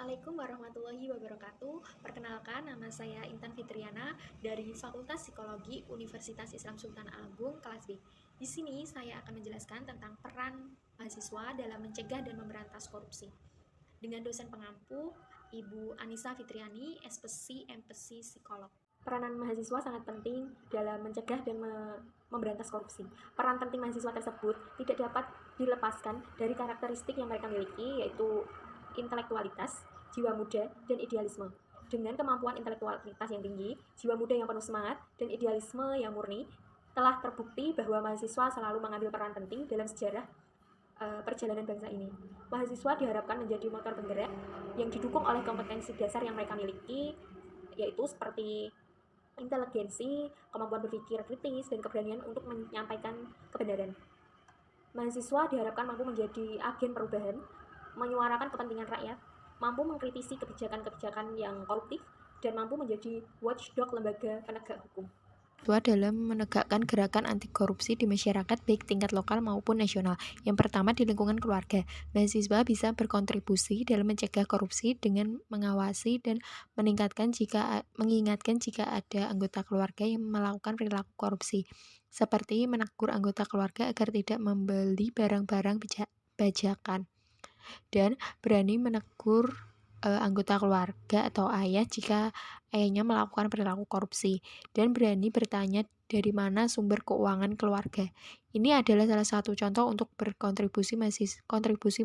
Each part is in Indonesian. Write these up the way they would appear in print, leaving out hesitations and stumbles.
Assalamualaikum warahmatullahi wabarakatuh. Perkenalkan, nama saya Intan Fitriana dari Fakultas Psikologi Universitas Islam Sultan Agung kelas B. Di sini saya akan menjelaskan tentang peran mahasiswa dalam mencegah dan memberantas korupsi. Dengan dosen pengampu, Ibu Anissa Fitriani, SPSI, MPSI, Psikolog. Peranan mahasiswa sangat penting dalam mencegah dan memberantas korupsi. Peran penting mahasiswa tersebut tidak dapat dilepaskan dari karakteristik yang mereka miliki, yaitu intelektualitas, jiwa muda, dan idealisme. Dengan kemampuan intelektualitas yang tinggi, jiwa muda yang penuh semangat, dan idealisme yang murni, telah terbukti bahwa mahasiswa selalu mengambil peran penting dalam sejarah perjalanan bangsa ini. Mahasiswa diharapkan menjadi motor penggerak yang didukung oleh kompetensi dasar yang mereka miliki, yaitu seperti inteligensi, kemampuan berpikir kritis, dan keberanian untuk menyampaikan kebenaran. Mahasiswa diharapkan mampu menjadi agen perubahan, menyuarakan kepentingan rakyat, mampu mengkritisi kebijakan-kebijakan yang koruptif, dan mampu menjadi watchdog lembaga penegak hukum. Dalam menegakkan gerakan anti korupsi di masyarakat baik tingkat lokal maupun nasional. Yang pertama di lingkungan keluarga. Mahasiswa bisa berkontribusi dalam mencegah korupsi dengan mengawasi dan mengingatkan jika ada anggota keluarga yang melakukan perilaku korupsi, seperti menegur anggota keluarga agar tidak membeli barang-barang bajakan, dan berani menegur anggota keluarga atau ayah jika ayahnya melakukan perilaku korupsi, dan berani bertanya dari mana sumber keuangan keluarga. Ini adalah salah satu contoh untuk kontribusi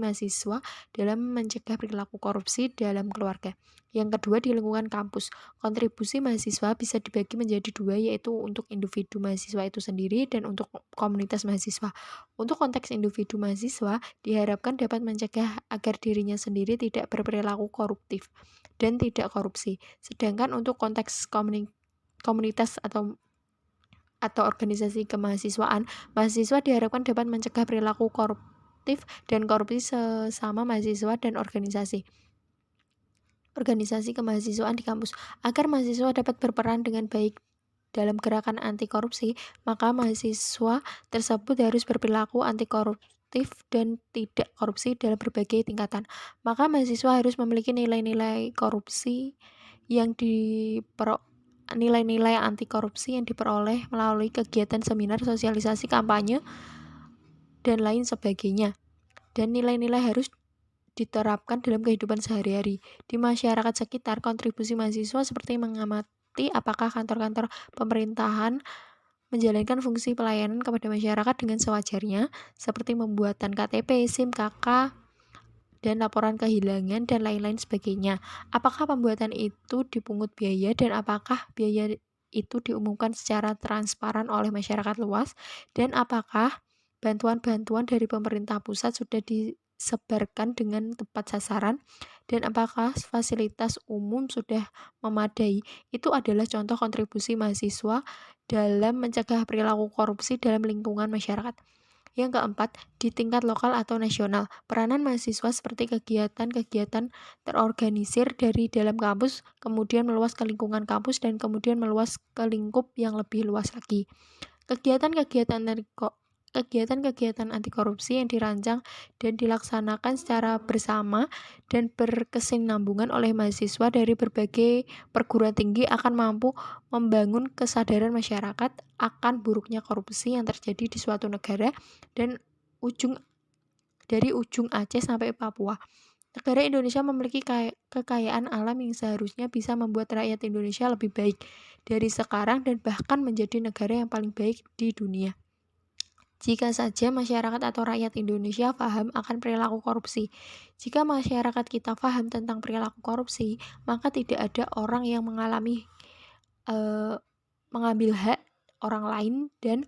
mahasiswa dalam mencegah perilaku korupsi dalam keluarga. Yang kedua, di lingkungan kampus. Kontribusi mahasiswa bisa dibagi menjadi dua, yaitu untuk individu mahasiswa itu sendiri dan untuk komunitas mahasiswa. Untuk konteks individu mahasiswa, diharapkan dapat mencegah agar dirinya sendiri tidak berperilaku koruptif dan tidak korupsi. Sedangkan untuk konteks komunitas atau organisasi kemahasiswaan, mahasiswa diharapkan dapat mencegah perilaku koruptif dan korupsi sesama mahasiswa dan organisasi kemahasiswaan di kampus. Agar mahasiswa dapat berperan dengan baik dalam gerakan anti korupsi, maka mahasiswa tersebut harus berperilaku anti koruptif dan tidak korupsi dalam berbagai tingkatan. Maka mahasiswa harus memiliki nilai-nilai nilai-nilai anti korupsi yang diperoleh melalui kegiatan seminar, sosialisasi, kampanye, dan lain sebagainya. Dan nilai-nilai harus diterapkan dalam kehidupan sehari-hari. Di masyarakat sekitar, kontribusi mahasiswa seperti mengamati apakah kantor-kantor pemerintahan menjalankan fungsi pelayanan kepada masyarakat dengan sewajarnya, seperti pembuatan KTP, SIM, KK, dan laporan kehilangan, dan lain-lain sebagainya. Apakah pembuatan itu dipungut biaya, dan apakah biaya itu diumumkan secara transparan oleh masyarakat luas, dan apakah bantuan-bantuan dari pemerintah pusat sudah disebarkan dengan tepat sasaran, dan apakah fasilitas umum sudah memadai. Itu adalah contoh kontribusi mahasiswa dalam mencegah perilaku korupsi dalam lingkungan masyarakat. Yang keempat, di tingkat lokal atau nasional, peranan mahasiswa seperti kegiatan-kegiatan terorganisir dari dalam kampus, kemudian meluas ke lingkungan kampus, dan kemudian meluas ke lingkup yang lebih luas lagi. Kegiatan-kegiatan anti korupsi yang dirancang dan dilaksanakan secara bersama dan berkesinambungan oleh mahasiswa dari berbagai perguruan tinggi akan mampu membangun kesadaran masyarakat akan buruknya korupsi yang terjadi di suatu negara dan dari ujung Aceh sampai Papua. Negara Indonesia memiliki kekayaan alam yang seharusnya bisa membuat rakyat Indonesia lebih baik dari sekarang dan bahkan menjadi negara yang paling baik di dunia. Jika saja masyarakat atau rakyat Indonesia paham akan perilaku korupsi. Jika masyarakat kita paham tentang perilaku korupsi, maka tidak ada orang yang mengambil hak orang lain dan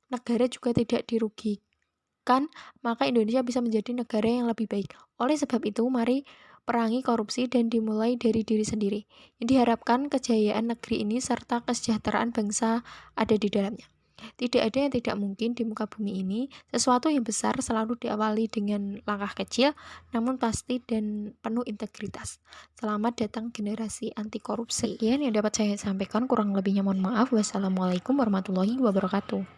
negara juga tidak dirugikan, maka Indonesia bisa menjadi negara yang lebih baik. Oleh sebab itu, mari perangi korupsi dan dimulai dari diri sendiri. Yang diharapkan kejayaan negeri ini serta kesejahteraan bangsa ada di dalamnya. Tidak ada yang tidak mungkin di muka bumi ini. Sesuatu yang besar selalu diawali dengan langkah kecil, namun pasti dan penuh integritas. Selamat datang generasi anti korupsi. Sekian yang dapat saya sampaikan, kurang lebihnya mohon maaf. Wassalamualaikum warahmatullahi wabarakatuh.